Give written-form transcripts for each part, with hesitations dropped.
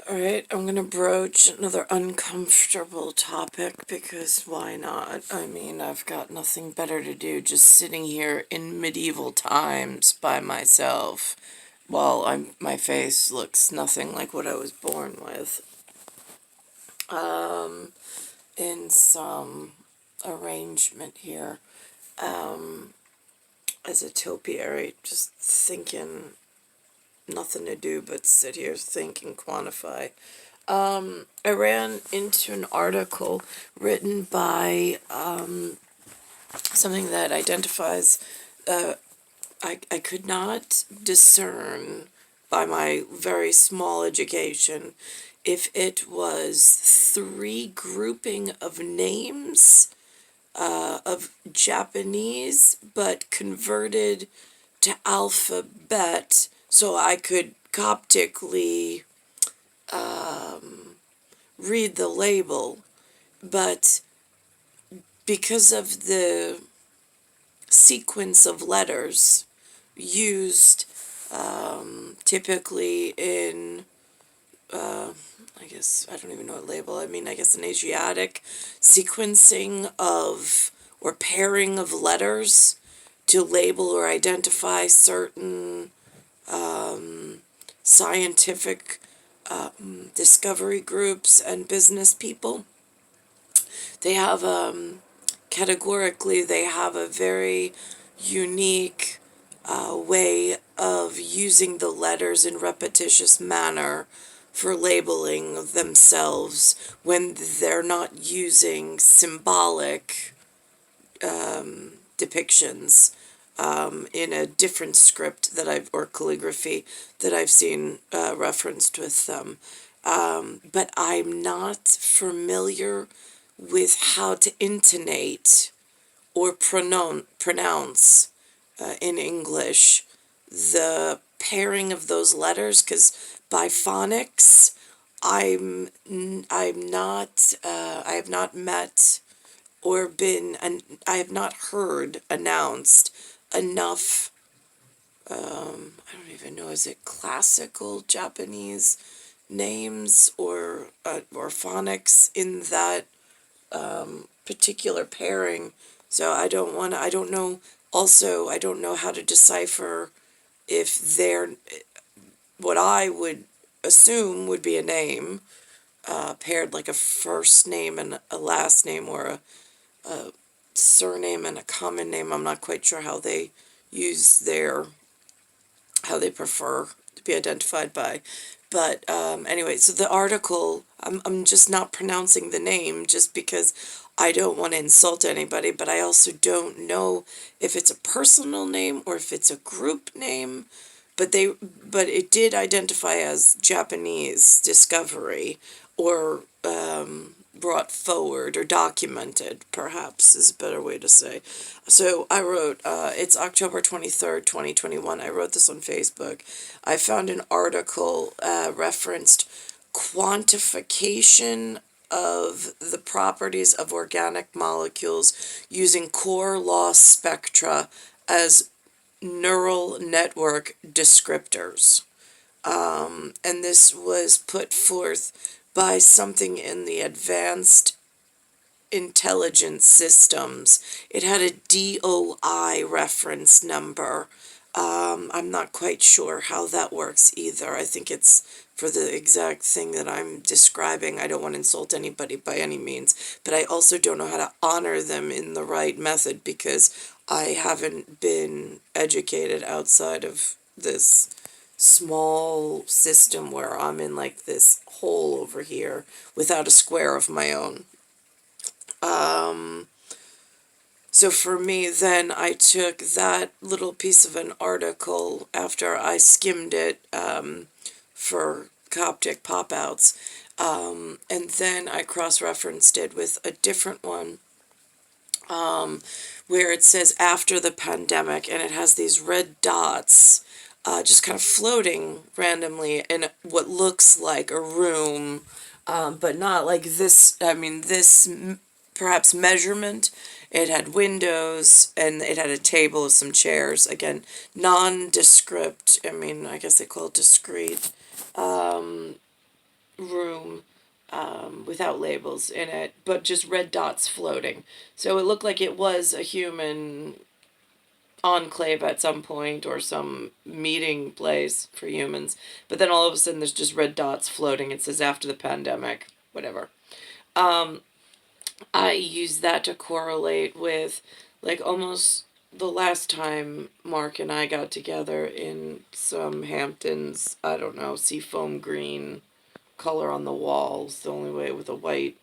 Alright, I'm gonna broach another uncomfortable topic because why not? I mean, I've got nothing better to do just sitting here in medieval times by myself while my face looks nothing like what I was born with. In some arrangement here, as a topiary, just thinking nothing to do but sit here, think, and quantify. I ran into an article written by something that identifies, I could not discern by my very small education if it was three grouping of names of Japanese, but converted to alphabet so I could Coptically read the label, but because of the sequence of letters used typically in, I guess, I don't even know what label, I mean, I guess an Asiatic sequencing of, or pairing of letters to label or identify certain scientific discovery groups and business people. They have, categorically, they have a very unique way of using the letters in repetitious manner for labeling themselves when they're not using symbolic depictions in a different script that or calligraphy that I've seen referenced with them. But I'm not familiar with how to intonate or pronounce in English the pairing of those letters, because by phonics, I'm not, I have not met or been, and I have not heard announced enough, I don't even know, is it classical Japanese names or phonics in that particular pairing. So I don't know, also, I don't know how to decipher if they're, what I would assume would be a name, paired like a first name and a last name, or a surname and a common name. I'm not quite sure how they how they prefer to be identified by. But anyway, so the article, I'm just not pronouncing the name just because I don't want to insult anybody, but I also don't know if it's a personal name or if it's a group name. But it did identify as Japanese discovery, or brought forward or documented, perhaps is a better way to say. So I wrote, it's October 23rd, 2021. I wrote this on Facebook. I found an article referenced quantification of the properties of organic molecules using core loss spectra as neural network descriptors. And this was put forth by something in the advanced intelligence systems. It had a DOI reference number. I'm not quite sure how that works either. I think it's for the exact thing that I'm describing. I don't want to insult anybody by any means, but I also don't know how to honor them in the right method because I haven't been educated outside of this small system where I'm in like this hole over here without a square of my own. So for me, then I took that little piece of an article after I skimmed it for Coptic pop-outs, and then I cross-referenced it with a different one where it says after the pandemic, and it has these red dots just kind of floating randomly in what looks like a room, but not like this. I mean, this perhaps measurement. It had windows, and it had a table with some chairs. Again, nondescript. I mean, I guess they call it discrete without labels in it, but just red dots floating. So it looked like it was a human enclave at some point or some meeting place for humans. But then all of a sudden there's just red dots floating. It says after the pandemic, whatever. I use that to correlate with like almost the last time Mark and I got together in some Hamptons, I don't know, seafoam green color on the walls, the only way with a white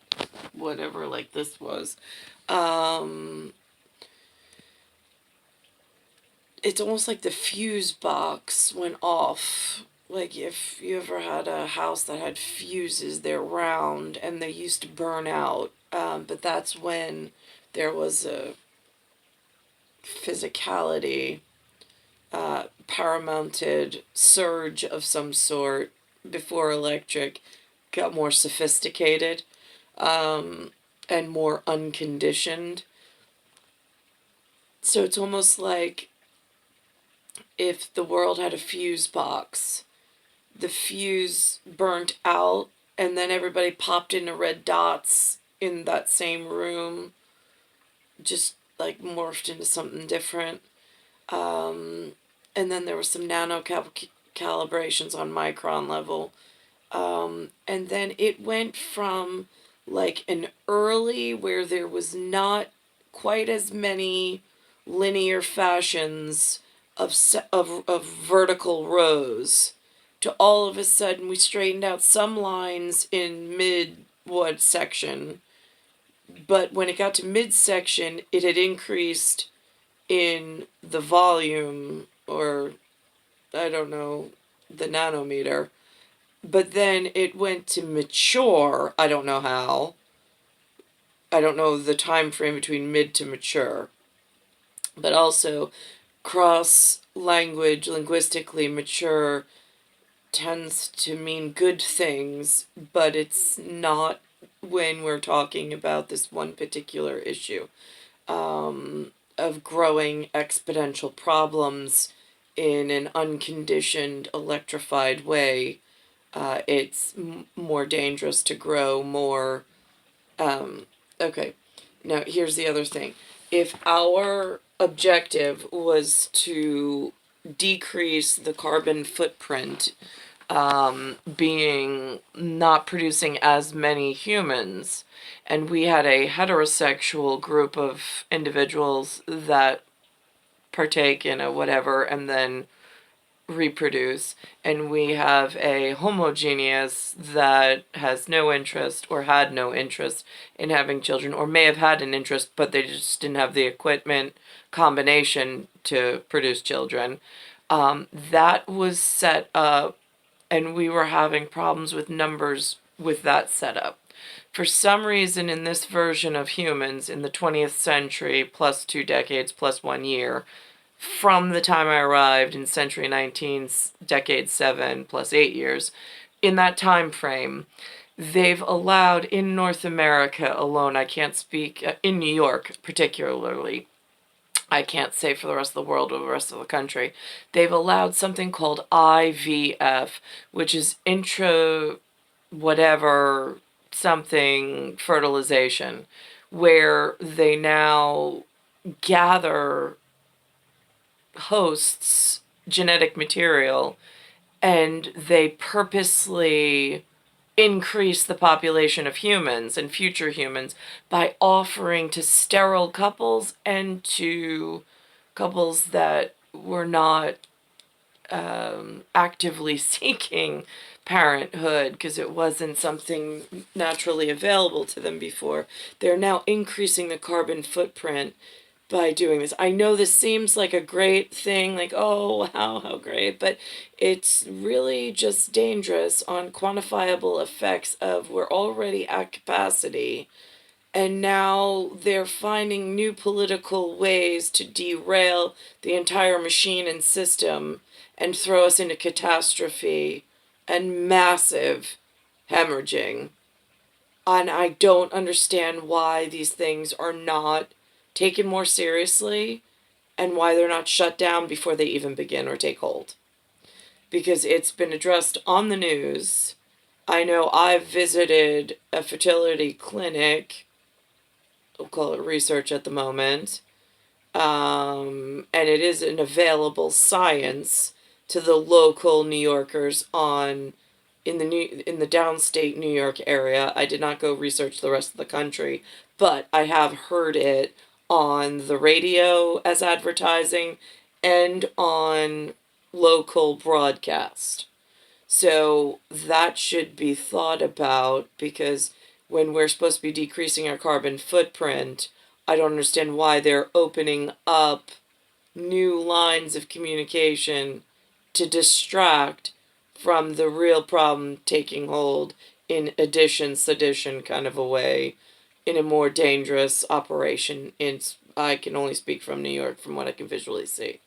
whatever like this was. It's almost like the fuse box went off. Like if you ever had a house that had fuses, they're round and they used to burn out. But that's when there was a physicality, power-mounted surge of some sort before electric got more sophisticated, and more unconditioned. So it's almost like if the world had a fuse box, the fuse burnt out, and then everybody popped into red dots in that same room, just like morphed into something different. And then there were some nano calibrations on micron level. And then it went from like an early where there was not quite as many linear fashions of vertical rows to all of a sudden we straightened out some lines in section, but when it got to midsection it had increased in the volume, or I don't know, the nanometer, but then it went to mature. I don't know how. I don't know the time frame between mid to mature, but also cross-language, linguistically mature tends to mean good things, but it's not when we're talking about this one particular issue of growing exponential problems in an unconditioned, electrified way. It's more dangerous to grow more. Okay, now here's the other thing. If our objective was to decrease the carbon footprint, being not producing as many humans, and we had a heterosexual group of individuals that partake in a whatever and then reproduce, and we have a homogeneous that has no interest or had no interest in having children, or may have had an interest but they just didn't have the equipment combination to produce children. That was set up, and we were having problems with numbers with that setup. For some reason, in this version of humans in the 20th century, plus 2 decades, plus 1 year, from the time I arrived in century 19, decade 7, plus 8 years, in that time frame, they've allowed in North America alone, I can't speak, in New York particularly, I can't say for the rest of the world or the rest of the country, they've allowed something called IVF, which is intra whatever something fertilization, where they now gather hosts' genetic material and they purposely increase the population of humans and future humans by offering to sterile couples and to couples that were not actively seeking parenthood because it wasn't something naturally available to them before. They're now increasing the carbon footprint by doing this. I know this seems like a great thing, like, oh, how great, but it's really just dangerous on quantifiable effects of we're already at capacity, and now they're finding new political ways to derail the entire machine and system and throw us into catastrophe and massive hemorrhaging. And I don't understand why these things are not taken more seriously and why they're not shut down before they even begin or take hold. Because it's been addressed on the news I know I've visited a fertility clinic, we'll call it research at the moment, and it is an available science to the local New Yorkers in the downstate New York area. I did not go research the rest of the country, but I have heard it on the radio as advertising and on local broadcast. So that should be thought about, because when we're supposed to be decreasing our carbon footprint, I don't understand why they're opening up new lines of communication to distract from the real problem taking hold in addition, sedition kind of a way, in a more dangerous operation. I can only speak from New York from what I can visually see.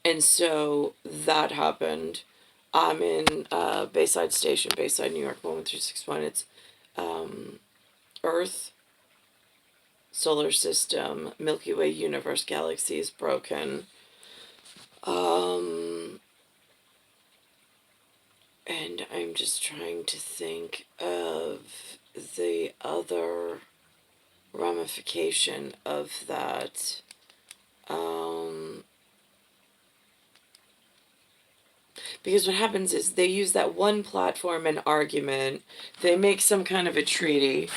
And so that happened. I'm in Bayside Station, Bayside, New York, 11361. It's Earth, solar system, Milky Way universe, galaxy is broken. And I'm just trying to think of the other ramification of that. Because what happens is they use that one platform and argument, they make some kind of a treaty,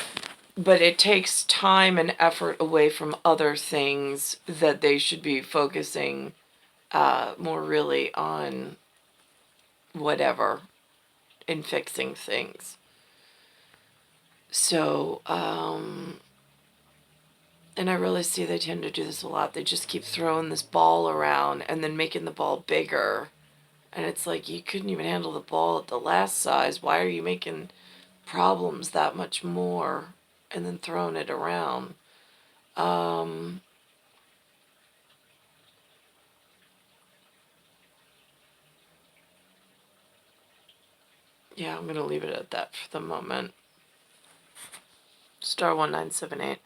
but it takes time and effort away from other things that they should be focusing more really on whatever in fixing things. So, and I really see they tend to do this a lot. They just keep throwing this ball around and then making the ball bigger. And it's like, you couldn't even handle the ball at the last size. Why are you making problems that much more and then throwing it around? Yeah, I'm going to leave it at that for the moment. Star 1978,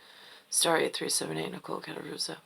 Star 8378, Nicole Cattaruzza.